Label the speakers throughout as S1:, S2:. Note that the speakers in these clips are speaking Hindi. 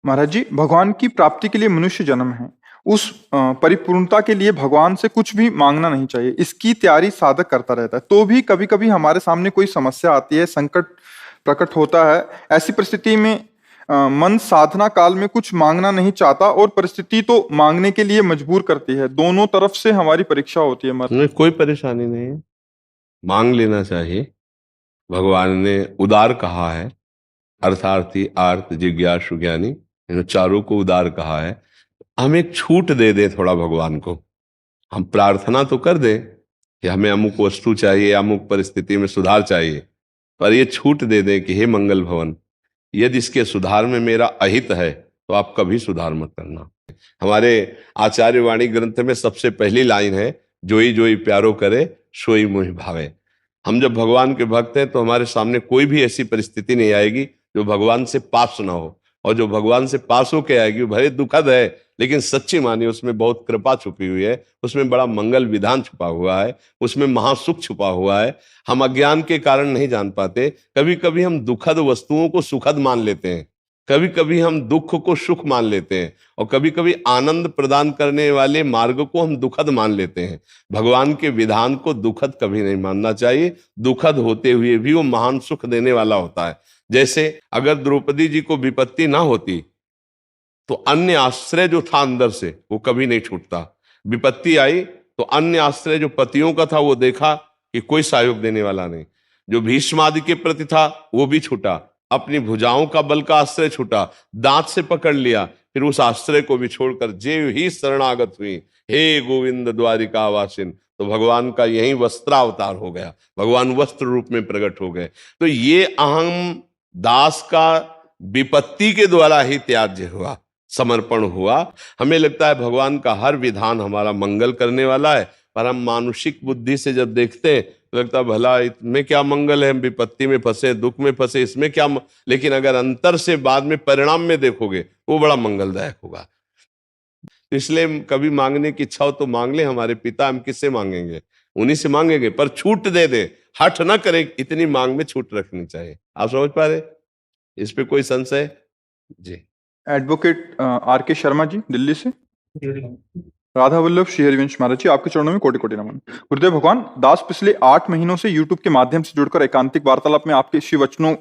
S1: महाराज जी, भगवान की प्राप्ति के लिए मनुष्य जन्म है। उस परिपूर्णता के लिए भगवान से कुछ भी मांगना नहीं चाहिए। इसकी तैयारी साधक करता रहता है। तो भी कभी कभी हमारे सामने कोई समस्या आती है, संकट प्रकट होता है। ऐसी परिस्थिति में मन साधना काल में कुछ मांगना नहीं चाहता और परिस्थिति तो मांगने के लिए मजबूर करती है। दोनों तरफ से हमारी परीक्षा होती है।
S2: नहीं, कोई परेशानी नहीं है, मांग लेना चाहिए। भगवान ने उदार कहा है, अर्थार्थी, आर्त, जिज्ञासु, ज्ञानी, इन चारों को उदार कहा है। हम एक छूट दे दें थोड़ा भगवान को। हम प्रार्थना तो कर दें कि हमें अमुक वस्तु चाहिए, अमुक परिस्थिति में सुधार चाहिए, पर ये छूट दे दें कि हे मंगल भवन, यदि इसके सुधार में मेरा अहित है तो आप कभी सुधार मत करना। हमारे आचार्य वाणी ग्रंथ में सबसे पहली लाइन है, जोई जोई प्यारो करे सोई मोहि भावे। हम जब भगवान के भक्त हैं तो हमारे सामने कोई भी ऐसी परिस्थिति नहीं आएगी जो भगवान से पास ना हो, और जो भगवान से पास होके आएगी वो भले दुखद है, लेकिन सच्ची मानिए उसमें बहुत कृपा छुपी हुई है, उसमें बड़ा मंगल विधान छुपा हुआ है, उसमें महासुख छुपा हुआ है। हम अज्ञान के कारण नहीं जान पाते। कभी कभी हम दुखद वस्तुओं को सुखद मान लेते हैं, कभी कभी हम दुख को सुख मान लेते हैं, और कभी कभी आनंद प्रदान करने वाले मार्ग को हम दुखद मान लेते हैं। भगवान के विधान को दुखद कभी नहीं मानना चाहिए। दुखद होते हुए भी वो महान सुख देने वाला होता है। जैसे अगर द्रौपदी जी को विपत्ति ना होती तो अन्य आश्रय जो था अंदर से वो कभी नहीं छूटता। विपत्ति आई तो अन्य आश्रय जो पतियों का था वो देखा कि कोई सहयोग देने वाला नहीं। जो भीष्म आदि के प्रति था वो भी छूटा, अपनी भुजाओं का बल का आश्रय छूटा, दांत से पकड़ लिया, फिर उस आश्रय को भी छोड़कर जेव ही शरणागत हुई, हे गोविंद द्वारिका वासिन। तो भगवान का यही वस्त्रावतार हो गया, भगवान वस्त्र रूप में प्रकट हो गए। तो ये अहम दास का विपत्ति के द्वारा ही त्याज्य हुआ, समर्पण हुआ। हमें लगता है भगवान का हर विधान हमारा मंगल करने वाला है, पर हम मानुषिक बुद्धि से जब देखते हैं तो लगता है भला इसमें क्या मंगल है, हम विपत्ति में फंसे, दुख में फंसे, इसमें क्या लेकिन अगर अंतर से बाद में परिणाम में देखोगे वो बड़ा मंगलदायक होगा। इसलिए कभी मांगने की इच्छा हो तो मांग ले, हमारे पिता, हम किससे मांगेंगे, उन्हीं से मांगेंगे, पर छूट दे दे, हठ ना करे, इतनी मांग में छूट रखनी चाहिए। आप समझ पा रहे, इस पे कोई संशय जी?
S1: एडवोकेट आर के शर्मा जी, दिल्ली से। राधा वल्लभ श्री हरिवंश महाराज जी, आपके चरणों में कोटि कोटि नमन। गुरुदेव भगवान, दास पिछले 8 महीनों से यूट्यूब के माध्यम से जुड़कर एकांतिक वार्तालाप में आपके श्री वचनों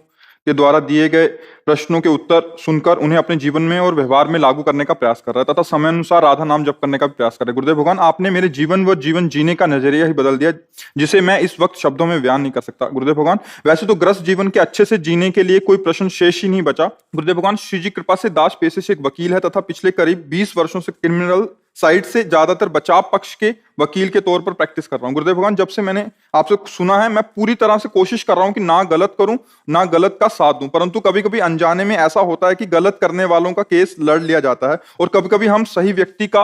S1: के द्वारा दिए गए प्रश्नों के उत्तर सुनकर उन्हें अपने जीवन में और व्यवहार में लागू करने का प्रयास कर रहा है तथा समय अनुसार राधा नाम जप करने का भी प्रयास कर रहा है। गुरुदेव भगवान, आपने मेरे जीवन व जीवन जीने का नजरिया ही बदल दिया, जिसे मैं इस वक्त शब्दों में बयान नहीं कर सकता। गुरुदेव भगवान, वैसे तो ग्रस्त जीवन के अच्छे से जीने के लिए कोई प्रश्न शेष ही नहीं बचा। गुरुदेव भगवान, श्री जी कृपा से दास पेशे से एक वकील है तथा पिछले करीब 20 वर्षों से क्रिमिनल साइड से ज्यादातर बचाव पक्ष के वकील के तौर पर प्रैक्टिस कर रहा हूं। गुरुदेव भगवान, जब से मैंने आपसे सुना है, मैं पूरी तरह से कोशिश कर रहा हूं कि ना गलत करूं, ना गलत का साथ दूं, परंतु कभी कभी अनजाने में ऐसा होता है कि गलत करने वालों का केस लड़ लिया जाता है और कभी कभी हम सही व्यक्ति का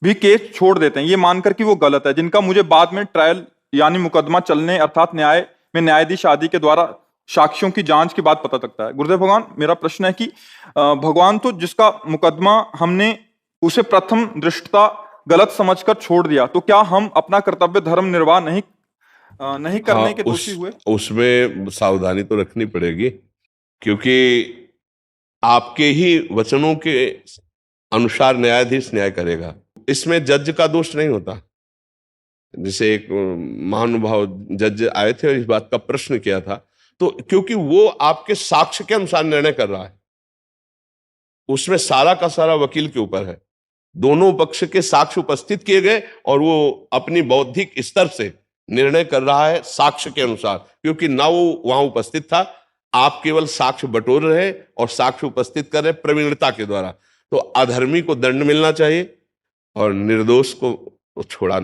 S1: भी केस छोड़ देते हैं, ये मानकर कि वो गलत है, जिनका मुझे बाद में ट्रायल यानी मुकदमा चलने अर्थात न्याय में न्यायाधीश आदि के द्वारा साक्ष्यों की जांच के बाद पता लगता है। गुरुदेव भगवान, मेरा प्रश्न है कि भगवान तो जिसका मुकदमा हमने उसे प्रथम दृष्टता गलत समझकर छोड़ दिया, तो क्या हम अपना कर्तव्य धर्म निर्वाह नहीं करने के दोषी हुए?
S2: उसमें सावधानी तो रखनी पड़ेगी, क्योंकि आपके ही वचनों के अनुसार न्यायाधीश न्याय करेगा। इसमें जज का दोष नहीं होता। जैसे एक महानुभाव जज आए थे और इस बात का प्रश्न किया था, तो क्योंकि वो आपके साक्ष्य के अनुसार निर्णय कर रहा है, उसमें सारा का सारा वकील के ऊपर है। दोनों पक्ष के साक्ष्य उपस्थित किए गए और वो अपनी बौद्धिक स्तर से निर्णय कर रहा है साक्ष्य के अनुसार, क्योंकि ना वो वहां उपस्थित था, आप केवल साक्ष्य बटोर रहे और साक्ष्य उपस्थित कर रहे प्रवीणता के द्वारा। तो अधर्मी को दंड मिलना चाहिए और निर्दोष को छोड़ा।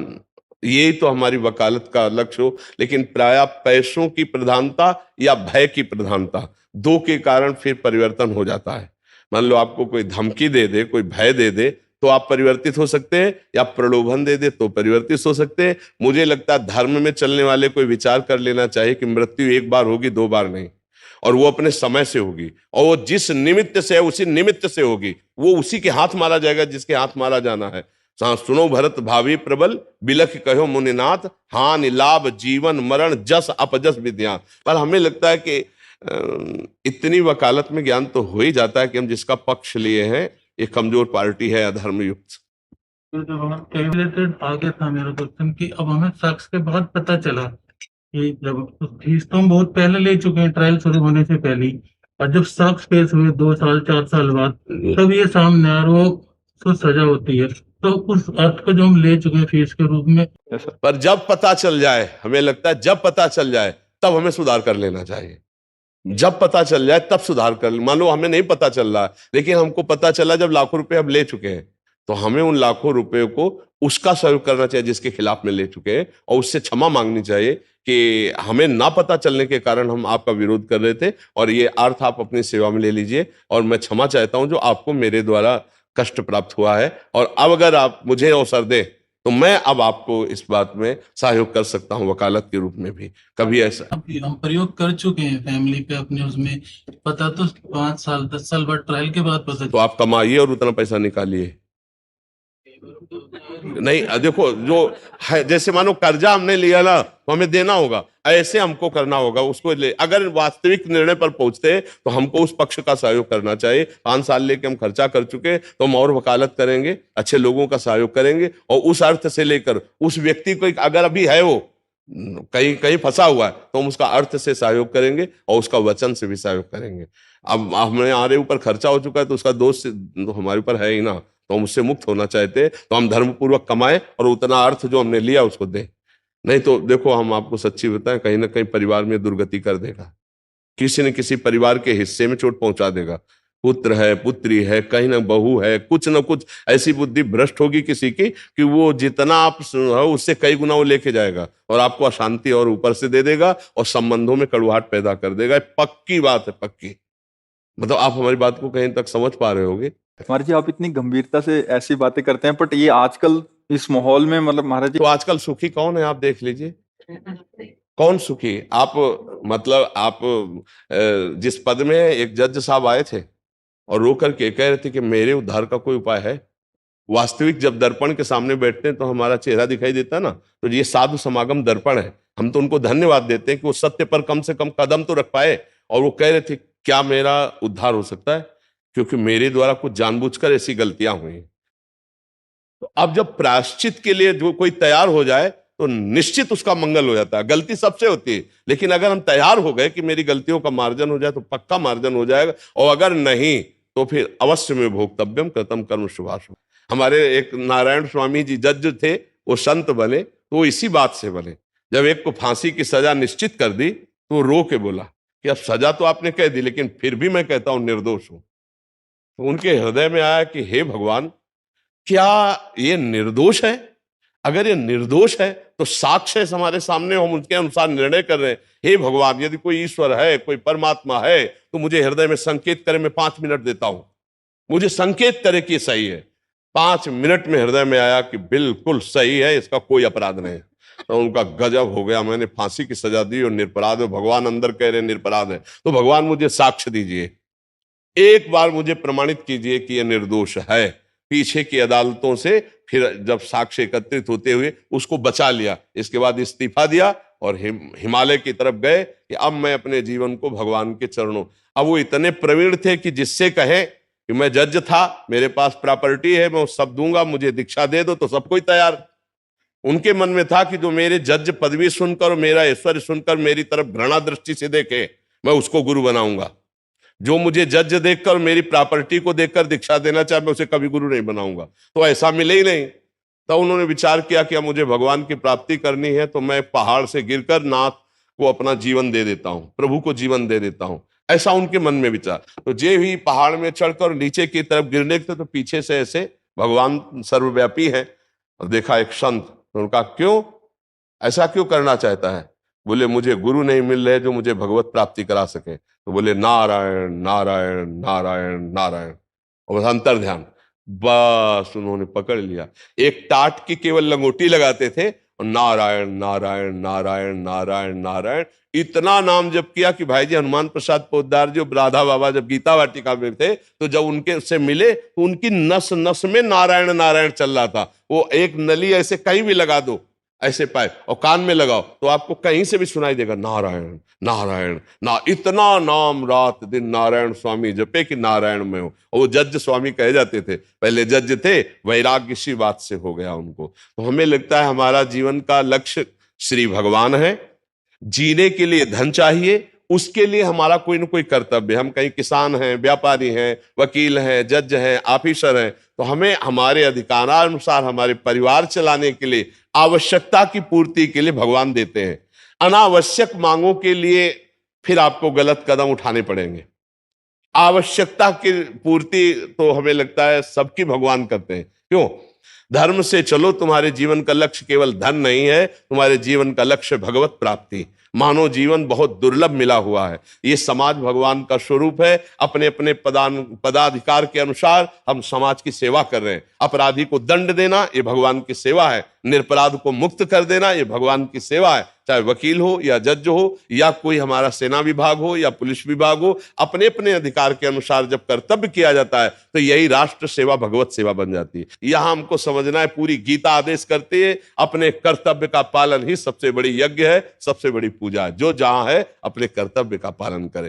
S2: यही तो हमारी वकालत का लक्ष्य हो। लेकिन प्रायः पैसों की प्रधानता या भय की प्रधानता, दो के कारण फिर परिवर्तन हो जाता है। मान लो आपको कोई धमकी दे दे, कोई भय दे दे, तो आप परिवर्तित हो सकते हैं, या प्रलोभन दे दे तो परिवर्तित हो सकते हैं। मुझे लगता है धर्म में चलने वाले कोई विचार कर लेना चाहिए कि मृत्यु एक बार होगी, 2 बार नहीं, और वो अपने समय से होगी, और वो जिस निमित्त से है उसी निमित्त से होगी। वो उसी के हाथ मारा जाएगा जिसके हाथ मारा जाना है। सुनो भरत भावी प्रबल, बिलख कहो मुनिनाथ, हानि लाभ जीवन मरण जस अपजस विद्या। पर हमें लगता है कि इतनी वकालत में ज्ञान तो हो ही जाता है कि हम जिसका पक्ष लिए हैं ये कमजोर पार्टी है, अधर्म युक्त।
S3: तो जब रिलेटेड आ गया था मेरा क्वेश्चन कि अब हमें शख्स के बाद पता चला कि जब फीस तो हम बहुत पहले ले चुके हैं ट्रायल शुरू होने से पहले ही, और जब शख्स केस हुए 2 साल 4 साल बाद तब ये सामने आ रहा वो तो सजा होती है, तो उस अर्थ को जो हम ले चुके हैं फीस के रूप में।
S1: Yes, sir.
S2: पर जब पता चल जाए, हमें लगता है जब पता चल जाए तब हमें सुधार कर लेना चाहिए। जब पता चल जाए तब सुधार कर, मान लो हमें नहीं पता चल रहा लेकिन हमको पता चला जब लाखों रुपए हम ले चुके हैं, तो हमें उन लाखों रुपए को उसका सहयोग करना चाहिए जिसके खिलाफ में ले चुके हैं, और उससे क्षमा मांगनी चाहिए कि हमें ना पता चलने के कारण हम आपका विरोध कर रहे थे और ये अर्थ आप अपनी सेवा में ले लीजिए, और मैं क्षमा चाहता हूं जो आपको मेरे द्वारा कष्ट प्राप्त हुआ है, और अब अगर आप मुझे अवसर दें तो मैं अब आपको इस बात में सहयोग कर सकता हूं वकालत के रूप में भी। कभी ऐसा
S3: हम प्रयोग कर चुके हैं फैमिली पे अपने, उसमें पता तो 5 साल 10 साल बाद ट्रायल के बाद पता
S2: तो आप कमाइए और उतना पैसा निकालिए। नहीं देखो, जो है जैसे मानो कर्जा हमने लिया ना तो हमें देना होगा, ऐसे हमको करना होगा उसको ले। अगर वास्तविक निर्णय पर पहुंचते तो हमको उस पक्ष का सहयोग करना चाहिए। 5 साल लेके हम खर्चा कर चुके तो हम और वकालत करेंगे, अच्छे लोगों का सहयोग करेंगे, और उस अर्थ से लेकर उस व्यक्ति को अगर अभी है वो कहीं कहीं फंसा हुआ है तो हम उसका अर्थ से सहयोग करेंगे और उसका वचन से भी सहयोग करेंगे। अब हमारे ऊपर खर्चा हो चुका है तो उसका दोष तो हमारे ऊपर है ही ना, तो हम उससे मुक्त होना चाहते हैं, तो हम धर्मपूर्वक कमाएं और उतना अर्थ जो हमने लिया उसको दें। नहीं तो देखो, हम आपको सच्ची बताएं, कहीं ना कहीं परिवार में दुर्गति कर देगा, किसी न किसी परिवार के हिस्से में चोट पहुंचा देगा। पुत्र है, पुत्री है, कहीं ना बहू है, कुछ न कुछ ऐसी बुद्धि भ्रष्ट होगी किसी की कि वो जितना आप उससे कई गुना वो लेके जाएगा और आपको अशांति और ऊपर से दे देगा और संबंधों में कड़वाहट पैदा कर देगा। पक्की बात है, पक्की। मतलब आप हमारी बात को कहीं तक समझ पा रहे होगे।
S1: महाराज जी, आप इतनी गंभीरता से ऐसी बातें करते हैं, बट ये आजकल इस माहौल में, मतलब महाराज जी,
S2: तो आजकल सुखी कौन है आप देख लीजिए, कौन सुखी। आप मतलब आप जिस पद में एक जज साहब आए थे और रो करके कह रहे थे कि मेरे उद्धार का कोई उपाय है। वास्तविक जब दर्पण के सामने बैठते हैं तो हमारा चेहरा दिखाई देता है ना, तो ये साधु समागम दर्पण है। हम तो उनको धन्यवाद देते हैं कि वो सत्य पर कम से कम कदम तो रख पाए, और वो कह रहे थे क्या मेरा उद्धार हो सकता है, क्योंकि मेरे द्वारा कुछ जानबूझकर ऐसी गलतियां हुई। तो अब जब प्रायश्चित के लिए जो कोई तैयार हो जाए तो निश्चित उसका मंगल हो जाता है। गलती सबसे होती है, लेकिन अगर हम तैयार हो गए कि मेरी गलतियों का मार्जन हो जाए तो पक्का मार्जन हो जाएगा, और अगर नहीं तो फिर अवश्य में भोक्तव्यम कृतम कर्म शुभाशुभ। हमारे एक नारायण स्वामी जी जज थे, वो संत बने तो वो इसी बात से बने। जब एक को फांसी की सजा निश्चित कर दी तो वो रो के बोला कि अब सजा तो आपने कह दी, लेकिन फिर भी मैं कहता हूं निर्दोष हूं। तो उनके हृदय में आया कि हे भगवान, क्या ये निर्दोष है? अगर ये निर्दोष है तो साक्ष्य हमारे सामने, हम उनके अनुसार निर्णय कर रहे हैं। हे भगवान, यदि कोई ईश्वर है, कोई परमात्मा है तो मुझे हृदय में संकेत करे, मैं 5 मिनट देता हूं, मुझे संकेत करे कि सही है। 5 मिनट में हृदय में आया कि बिल्कुल सही है, इसका कोई अपराध नहीं है। तो उनका गजब हो गया, मैंने फांसी की सजा दी और निरपराध है। भगवान अंदर कह रहे निरपराध है, तो भगवान मुझे साक्ष्य दीजिए, एक बार मुझे प्रमाणित कीजिए कि यह निर्दोष है। पीछे की अदालतों से फिर जब साक्ष्य एकत्रित होते हुए उसको बचा लिया, इसके बाद इस्तीफा दिया और हिमालय की तरफ गए कि अब मैं अपने जीवन को भगवान के चरणों। अब वो इतने प्रवीण थे कि जिससे कहें कि मैं जज था, मेरे पास प्रॉपर्टी है, मैं सब दूंगा, मुझे दीक्षा दे दो, तो सब कोई तैयार। उनके मन में था कि जो मेरे जज पदवी सुनकर, मेरा ऐश्वर्य सुनकर मेरी तरफ घृणा दृष्टि से देखे, मैं उसको गुरु बनाऊंगा। जो मुझे जज देखकर, मेरी प्रॉपर्टी को देखकर दीक्षा देना चाहे, मैं उसे कभी गुरु नहीं बनाऊंगा। तो ऐसा मिले ही नहीं। तो उन्होंने विचार किया कि अब मुझे भगवान की प्राप्ति करनी है, तो मैं पहाड़ से गिरकर नाथ को अपना जीवन दे देता हूं, प्रभु को जीवन दे देता हूं। ऐसा उनके मन में विचार। तो जे ही पहाड़ में चढ़कर नीचे की तरफ गिरने थे तो पीछे से ऐसे भगवान सर्वव्यापी है और देखा एक संत। तो उनका क्यों ऐसा क्यों करना चाहता है? बोले मुझे गुरु नहीं मिल रहे जो मुझे भगवत प्राप्ति करा सके। तो बोले नारायण नारायण नारायण नारायण, और अंतर ध्यान, बस उन्होंने पकड़ लिया। एक टाट की केवल लंगोटी लगाते थे और नारायण नारायण नारायण नारायण नारायण इतना नाम जप किया कि भाई जी हनुमान प्रसाद पोद्दार जो राधा बाबा जब गीता वाटिका में थे तो जब उनके से मिले तो उनकी नस नस में नारायण नारायण चल रहा था। वो एक नली ऐसे कहीं भी लगा दो, ऐसे पाए और कान में लगाओ तो आपको कहीं से भी सुनाई देगा नारायण नारायण ना, इतना नाम रात दिन नारायण स्वामी जपे कि नारायण में हो। और वो जज स्वामी कहे जाते थे, पहले जज थे, वैराग्य इसी बात से हो गया उनको। तो हमें लगता है हमारा जीवन का लक्ष्य श्री भगवान है। जीने के लिए धन चाहिए, उसके लिए हमारा कोई ना कोई कर्तव्य। हम कहीं किसान हैं, व्यापारी हैं, वकील हैं, जज हैं, ऑफिसर हैं, तो हमें हमारे अधिकारानुसार हमारे परिवार चलाने के लिए आवश्यकता की पूर्ति के लिए भगवान देते हैं। अनावश्यक मांगों के लिए फिर आपको गलत कदम उठाने पड़ेंगे। आवश्यकता की पूर्ति तो हमें लगता है सबकी भगवान करते हैं। क्यों? धर्म से चलो, तुम्हारे जीवन का लक्ष्य केवल धन नहीं है, तुम्हारे जीवन का लक्ष्य भगवत प्राप्ति। मानव जीवन बहुत दुर्लभ मिला हुआ है, ये समाज भगवान का स्वरूप है। अपने अपने पदाधिकार के अनुसार हम समाज की सेवा कर रहे हैं। अपराधी को दंड देना ये भगवान की सेवा है, निरपराध को मुक्त कर देना ये भगवान की सेवा है। चाहे वकील हो या जज हो या कोई हमारा सेना विभाग हो या पुलिस विभाग हो, अपने अपने अधिकार के अनुसार जब कर्तव्य किया जाता है तो यही राष्ट्र सेवा भगवत सेवा बन जाती है। यहां हमको समझना है, पूरी गीता आदेश करती है अपने कर्तव्य का पालन ही सबसे बड़ी यज्ञ है, सबसे बड़ी पूजा है। जो जहां है अपने कर्तव्य का पालन करे।